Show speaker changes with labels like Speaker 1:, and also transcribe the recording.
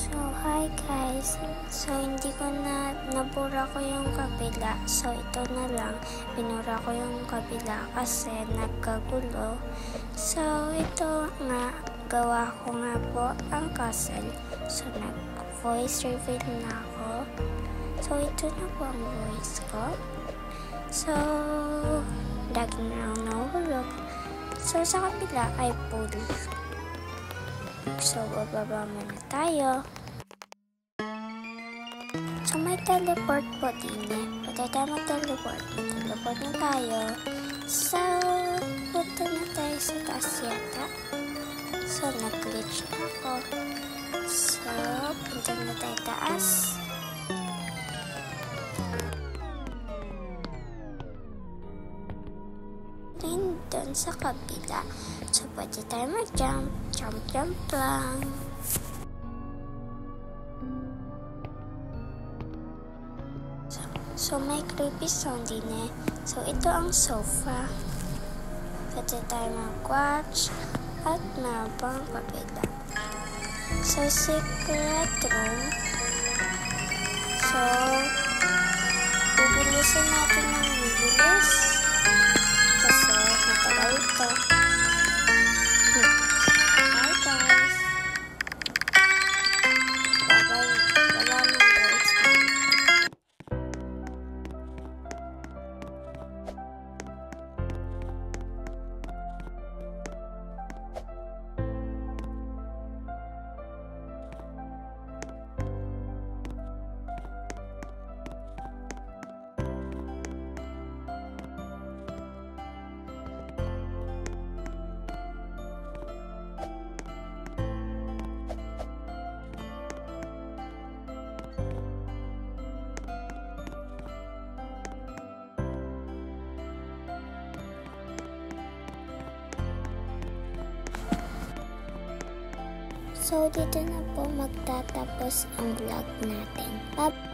Speaker 1: So, hi guys. So, hindi ko nabura ko yung kabila. So, ito na lang. Binura ko yung kabila kasi nagkagulo. So, ito nga. Gawa ko nga po ang castle. So, nag-voice reveal na ako. So, ito na po ang voice ko. So, lagi na lang nahulog. So, sa kabila ay pool. So, bababa muna tayo. So, may teleport po din eh. Pwede tayo mag-teleport. Teleport na tayo. So, punta na tayo sa taas yata. So, nag-glitch na ako. So, punta na tayo taas. Then, doon sa kabila. So, pwede tayo mag-jump. Jump lang. So, may creepy sound din eh. So, ito ang sofa. Pwede tayo mag-watch at meron pang kabila. So, secret room. So, bibilisan natin ng bibilis. Kasi matagal ito. So, dito na po magtatapos ang vlog natin. Bye!